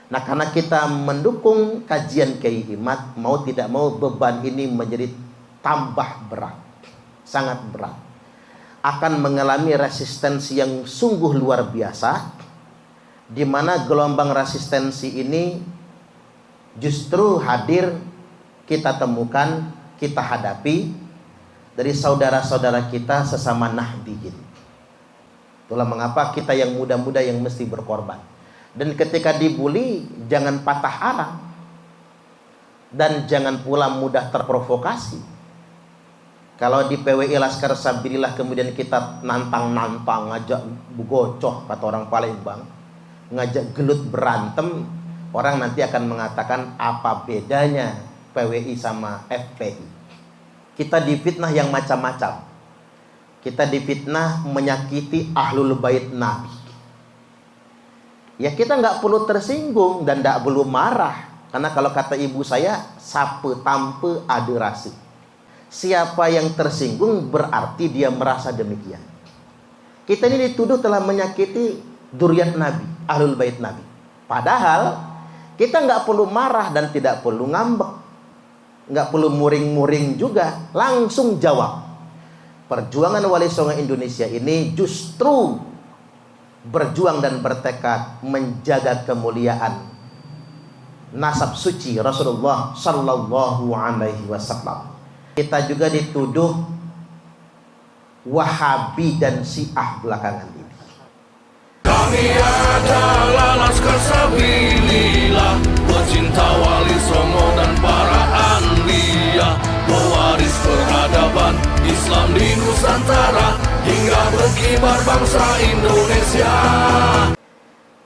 Nah, karena kita mendukung kajian Kiai Himmat, mau tidak mau beban ini menjadi tambah berat, sangat berat. Akan mengalami resistensi yang sungguh luar biasa, di mana gelombang resistensi ini justru hadir, kita temukan, kita hadapi dari saudara-saudara kita sesama Nahdiyin. Itulah mengapa kita yang muda-muda yang mesti berkorban. Dan ketika dibully, jangan patah arang. Dan jangan pula mudah terprovokasi. Kalau di PWI Laskar Sabilillah kemudian kita nantang-nantang, ngajak bugocoh, kata orang Palembang, ngajak gelut berantem, orang nanti akan mengatakan apa bedanya PWI sama FPI. Kita difitnah yang macam-macam. Kita difitnah menyakiti ahlul bait Nabi. Ya kita nggak perlu tersinggung dan nggak perlu marah. Karena kalau kata ibu saya, sape tampe aderasi. Siapa yang tersinggung berarti dia merasa demikian. Kita ini dituduh telah menyakiti dzurriyyat Nabi, ahlul bait Nabi. Padahal kita nggak perlu marah dan tidak perlu ngambek. Nggak perlu muring-muring juga, langsung jawab. Perjuangan Wali Songo Indonesia ini justru berjuang dan bertekad menjaga kemuliaan nasab suci Rasulullah Sallallahu Alaihi Wasallam. Kita juga dituduh Wahabi dan Syiah belakangan ini. Kami adalah Laskar Sabilillah, pecinta Wali Songo dan para anbiya, pewaris peradaban Islam di Nusantara hingga berkibar bangsa Indonesia.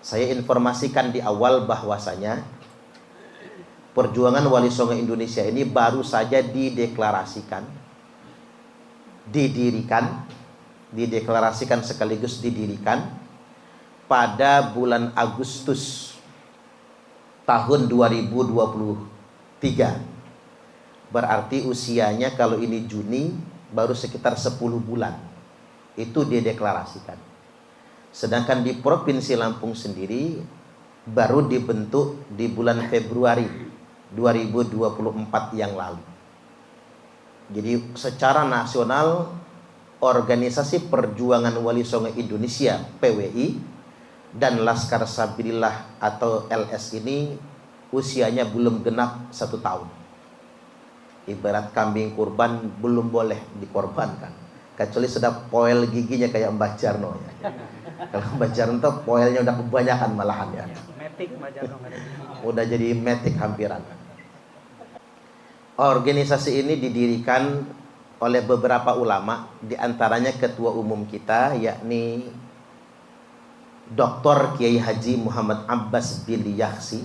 Saya informasikan di awal bahwasanya perjuangan Wali Songo Indonesia ini baru saja dideklarasikan, dideklarasikan sekaligus didirikan pada bulan Agustus tahun 2023. Berarti usianya kalau ini Juni baru sekitar 10 bulan. Itu dideklarasikan. Sedangkan di Provinsi Lampung sendiri baru dibentuk di bulan Februari 2024 yang lalu. Jadi secara nasional Organisasi Perjuangan Wali Songo Indonesia PWI dan Laskar Sabilillah atau LS ini usianya belum genap 1 tahun. Ibarat kambing kurban belum boleh dikorbankan, kecuali sudah poel giginya kayak Mbah Jarno ya. Kalau Mbah Jarno tuh poelnya udah kebanyakan malahan ya. Metik Mbah Jarno udah jadi metik hampiran. Organisasi ini didirikan oleh beberapa ulama, diantaranya ketua umum kita yakni Dr. Kiai Haji Muhammad Abbas bin Yaksi,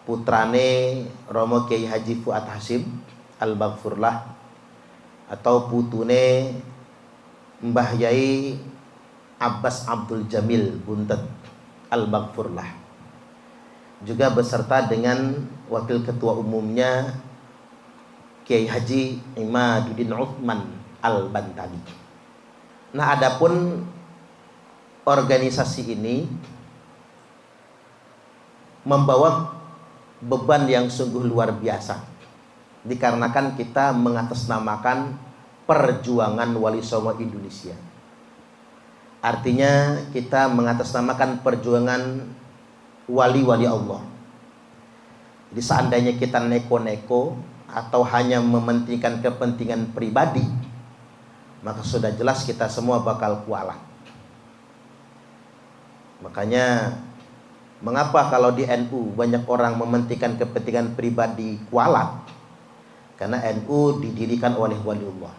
putrane Romo Kiai Haji Fuad Hashim Al-Maghfurlah, atau putune Mbah Yai Abbas Abdul Jamil Buntet Al-Maghfurlah, juga beserta dengan wakil ketua umumnya Kiai Haji Imaduddin Uthman Al-Bantali. Nah, adapun organisasi ini membawa beban yang sungguh luar biasa, dikarenakan kita mengatasnamakan perjuangan Wali Songo Indonesia. Artinya kita mengatasnamakan perjuangan wali-wali Allah. Jadi seandainya kita neko-neko atau hanya mementingkan kepentingan pribadi, maka sudah jelas kita semua bakal kualat. Makanya mengapa kalau di NU banyak orang mementingkan kepentingan pribadi kualat? Karena NU didirikan oleh waliullah.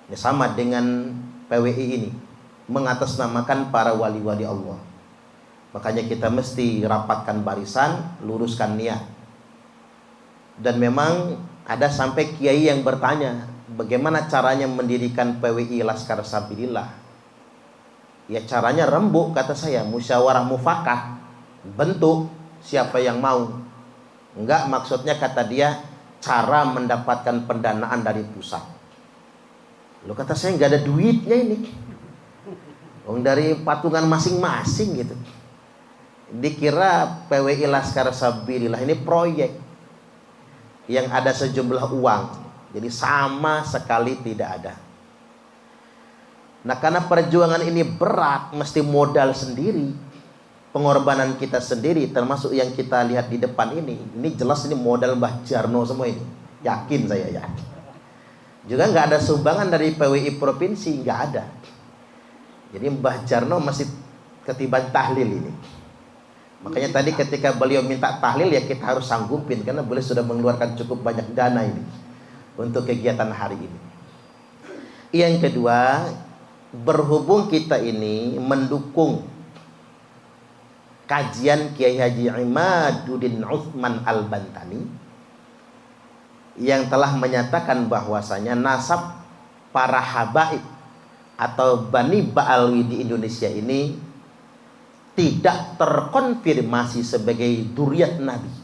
Ini sama dengan PWI ini, mengatasnamakan para wali-wali Allah. Makanya kita mesti rapatkan barisan, luruskan niat. Dan memang ada sampai kiai yang bertanya, bagaimana caranya mendirikan PWI Laskar Sabilillah? Ya caranya rembuk, kata saya, musyawarah mufakat, bentuk siapa yang mau. Enggak, maksudnya kata dia cara mendapatkan pendanaan dari pusat. Lo kata saya nggak ada duitnya ini, dari patungan masing-masing gitu. Dikira PWI Laskar Sabilillah ini proyek yang ada sejumlah uang, jadi sama sekali tidak ada. Nah, karena perjuangan ini berat, mesti modal sendiri, pengorbanan kita sendiri, termasuk yang kita lihat di depan ini jelas ini modal Mbah Jarno semua ini, yakin saya ya. Juga nggak ada sumbangan dari PWI provinsi, nggak ada. Jadi Mbah Jarno masih ketiban tahlil ini. Makanya tadi ketika beliau minta tahlil ya kita harus sanggupin, karena beliau sudah mengeluarkan cukup banyak dana ini untuk kegiatan hari ini. Yang kedua, berhubung kita ini mendukung kajian Kiai Haji Imaduddin Utsman Al-Bantani yang telah menyatakan bahwasanya nasab para habaib atau Bani Ba'alwi di Indonesia ini tidak terkonfirmasi sebagai dzurriyyat Nabi.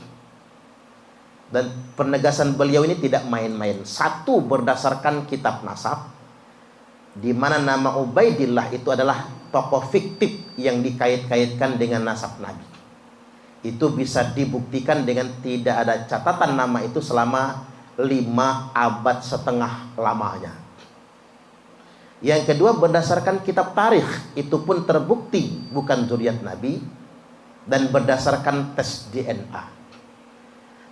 Dan penegasan beliau ini tidak main-main. Satu, berdasarkan kitab nasab, di mana nama Ubaidillah itu adalah tokoh fiktif yang dikait-kaitkan dengan nasab Nabi. Itu bisa dibuktikan dengan tidak ada catatan nama itu selama 5 abad setengah lamanya. Yang kedua, berdasarkan kitab tarikh, itu pun terbukti bukan dzurriyyat Nabi, dan berdasarkan tes DNA.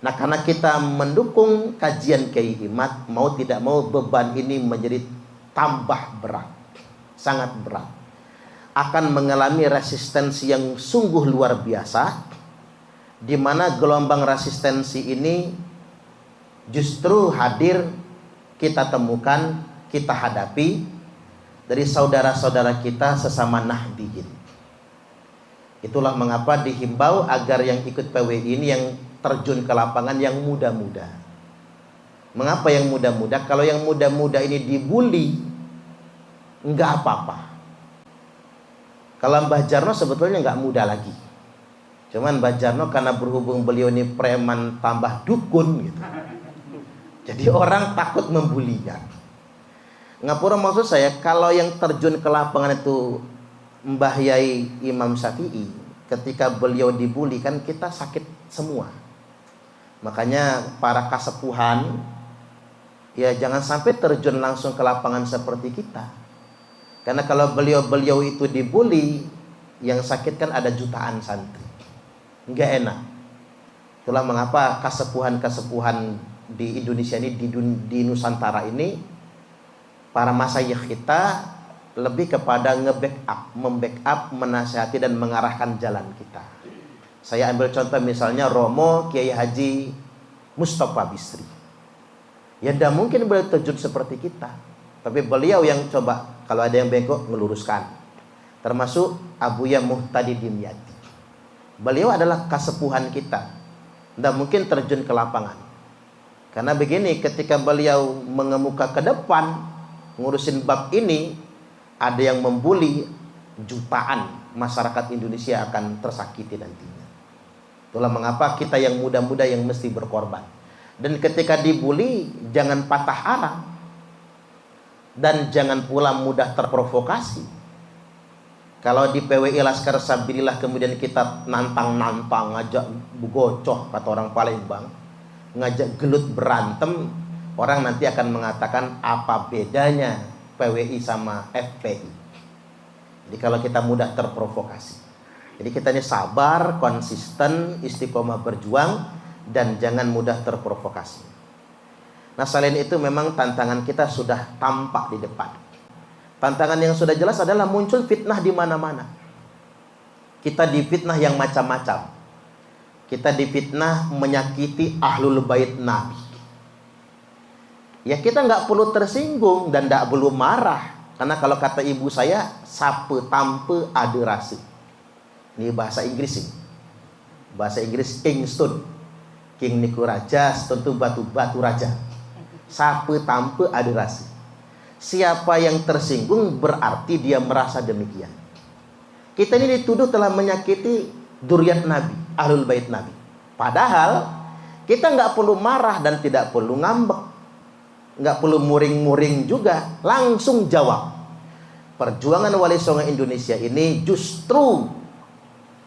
Nah, karena kita mendukung kajian Kiai Himad, mau tidak mau beban ini menjadi tambah berat, sangat berat, akan mengalami resistensi yang sungguh luar biasa, di mana gelombang resistensi ini justru hadir kita temukan, kita hadapi dari saudara-saudara kita sesama Nahdiyin. Itulah mengapa dihimbau agar yang ikut PWI ini yang terjun ke lapangan yang muda-muda. Mengapa yang muda-muda? Kalau yang muda-muda ini dibully, enggak apa-apa. Kalau Mbah Jarno sebetulnya enggak muda lagi. Cuman Mbah Jarno karena berhubung beliau ini preman tambah dukun gitu, jadi orang takut membulinya. Ngapura maksud saya, kalau yang terjun ke lapangan itu Mbah Yai Imam Syafi'i, ketika beliau dibully kan kita sakit semua. Makanya para kasepuhan ya jangan sampai terjun langsung ke lapangan seperti kita. Karena kalau beliau-beliau itu dibully, yang sakit kan ada jutaan santri. Enggak enak. Itulah mengapa kasepuhan-kasepuhan di Indonesia ini, di Nusantara ini, para masyayikh kita lebih kepada membackup, menasihati dan mengarahkan jalan kita. Saya ambil contoh misalnya Romo Kiai Haji Mustafa Bisri. Ya tidak mungkin beliau terjun seperti kita, tapi beliau yang coba kalau ada yang bengkok meluruskan. Termasuk Abuya Muhtadi Dimyati. Beliau adalah kasepuhan kita, tidak mungkin terjun ke lapangan. Karena begini, ketika beliau mengemuka ke depan ngurusin bab ini, ada yang membuli, jutaan masyarakat Indonesia akan tersakiti nantinya. Itulah mengapa kita yang muda-muda yang mesti berkorban. Dan ketika dibully, jangan patah arang, dan jangan pula mudah terprovokasi. Kalau di PWI Laskar Sabilillah kemudian kita nantang-nantang, ngajak bugocoh kata orang Palembang, ngajak gelut berantem, orang nanti akan mengatakan apa bedanya PWI sama FPI. Jadi kalau kita mudah terprovokasi, jadi kita ini sabar, konsisten, istiqomah berjuang, dan jangan mudah terprovokasi. Nah, selain itu memang tantangan kita sudah tampak di depan. Tantangan yang sudah jelas adalah muncul fitnah di mana-mana. Kita difitnah yang macam-macam. Kita difitnah menyakiti ahlul bait Nabi. Ya kita nggak perlu tersinggung dan nggak perlu marah, karena kalau kata ibu saya, sape tampe aderasi. Ini bahasa Inggris ini. Bahasa Inggris Kingston. King niku raja, tentu batu raja. Sape tampe aderasi. Siapa yang tersinggung berarti dia merasa demikian. Kita ini dituduh telah menyakiti dzurriyyat Nabi, ahlul bait Nabi. Padahal kita nggak perlu marah dan tidak perlu ngambek, nggak perlu muring-muring juga, langsung jawab. Perjuangan Wali Songo Indonesia ini justru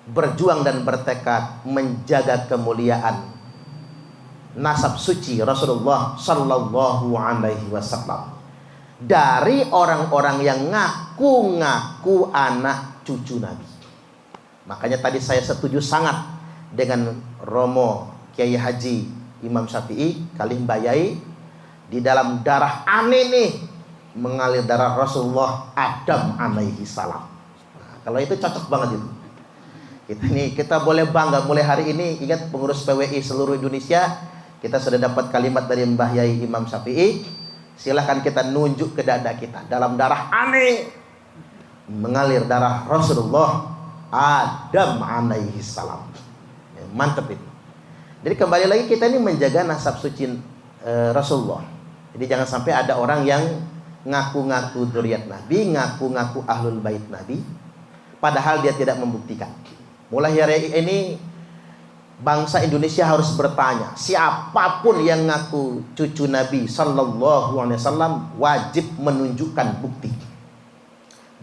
berjuang dan bertekad menjaga kemuliaan nasab suci Rasulullah Sallallahu Alaihi Wasallam dari orang-orang yang ngaku-ngaku anak cucu Nabi. Makanya tadi saya setuju sangat dengan Romo Kiai Haji Imam Syafi'i Kalih Bayai, di dalam darah aneh nih mengalir darah Rasulullah Adam alaihi salam. Nah, kalau itu cocok banget itu. Kita boleh bangga mulai hari ini. Ingat, pengurus PWI seluruh Indonesia, kita sudah dapat kalimat dari Mbah Yai Imam Syafi'i. Silahkan kita nunjuk ke dada kita, dalam darah aneh mengalir darah Rasulullah Adam alaihi salam. Ya, mantap itu. Jadi kembali lagi, kita ini menjaga nasab suci Rasulullah. Jadi jangan sampai ada orang yang ngaku-ngaku dzurriyyat Nabi, ngaku-ngaku ahlul bait Nabi, padahal dia tidak membuktikan. Mulai hari ini bangsa Indonesia harus bertanya, siapapun yang ngaku cucu Nabi Sallallahu Alaihi Wasallam wajib menunjukkan bukti,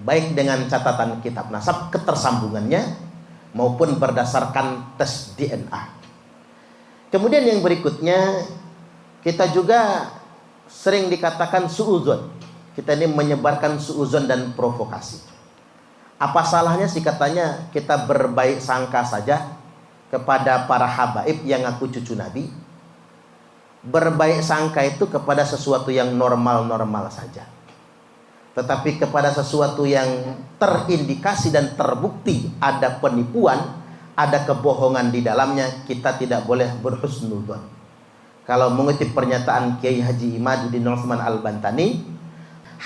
baik dengan catatan kitab nasab ketersambungannya maupun berdasarkan tes DNA. Kemudian yang berikutnya, kita juga sering dikatakan suudzon. Kita ini menyebarkan suudzon dan provokasi. Apa salahnya sih katanya kita berbaik sangka saja kepada para habaib yang ngaku cucu Nabi? Berbaik sangka itu kepada sesuatu yang normal-normal saja. Tetapi kepada sesuatu yang terindikasi dan terbukti ada penipuan, ada kebohongan di dalamnya, kita tidak boleh berhusnudzon. Kalau mengutip pernyataan Kiai Haji Imaduddin Utsman Al-Bantani,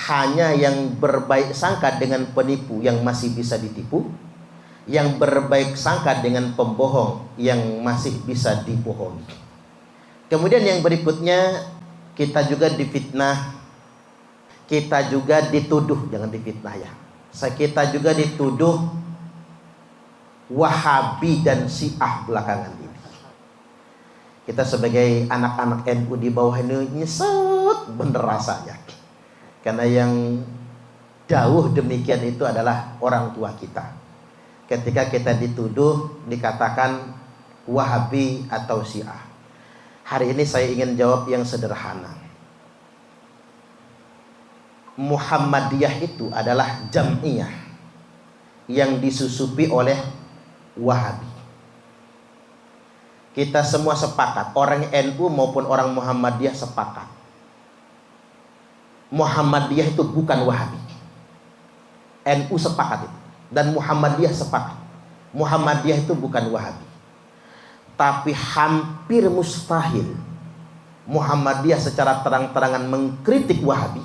hanya yang berbaik sangka dengan penipu yang masih bisa ditipu, yang berbaik sangka dengan pembohong yang masih bisa dibohongi. Kemudian yang berikutnya, kita juga difitnah, kita juga dituduh, jangan difitnah ya. Kita juga dituduh Wahabi dan Syiah belakangan ini. Kita sebagai anak-anak NU di bawah ini nyesek bener rasanya. Karena yang jauh demikian itu adalah orang tua kita. Ketika kita dituduh, dikatakan Wahabi atau Syiah. Hari ini saya ingin jawab yang sederhana. Muhammadiyah itu adalah jam'iyah yang disusupi oleh Wahabi. Kita semua sepakat, orang NU maupun orang Muhammadiyah sepakat, Muhammadiyah itu bukan Wahabi. NU sepakat itu, dan Muhammadiyah sepakat, Muhammadiyah itu bukan Wahabi. Tapi hampir mustahil Muhammadiyah secara terang-terangan mengkritik Wahabi,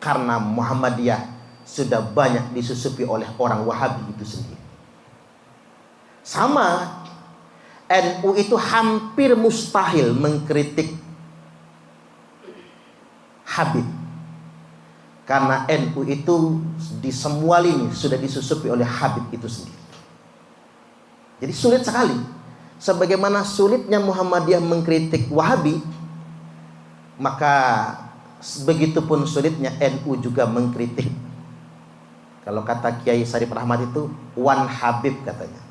karena Muhammadiyah sudah banyak disusupi oleh orang Wahabi itu sendiri. Sama, NU itu hampir mustahil mengkritik Habib, karena NU itu di semua lini sudah disusupi oleh Habib itu sendiri. Jadi sulit sekali. Sebagaimana sulitnya Muhammadiyah mengkritik Wahabi, maka begitupun sulitnya NU juga mengkritik. Kalau kata Kiai Sarif Rahmat itu one Habib katanya.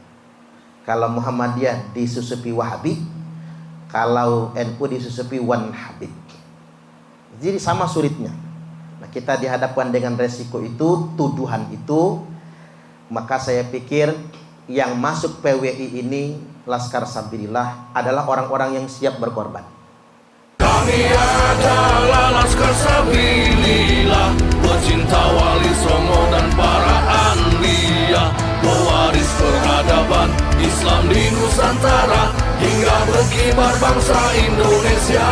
Kalau Muhammadiyah disusupi Wahabi, kalau NU disusupi one Habib. Jadi sama sulitnya. Nah, kita dihadapkan dengan resiko itu, tuduhan itu, maka saya pikir yang masuk PWI ini, Laskar Sabilillah, adalah orang-orang yang siap berkorban. Kami adalah Laskar Sabilillah, pecinta Wali Songo dan para anbiya, pewaris peradaban Islam di Nusantara, hingga berkibar bangsa Indonesia.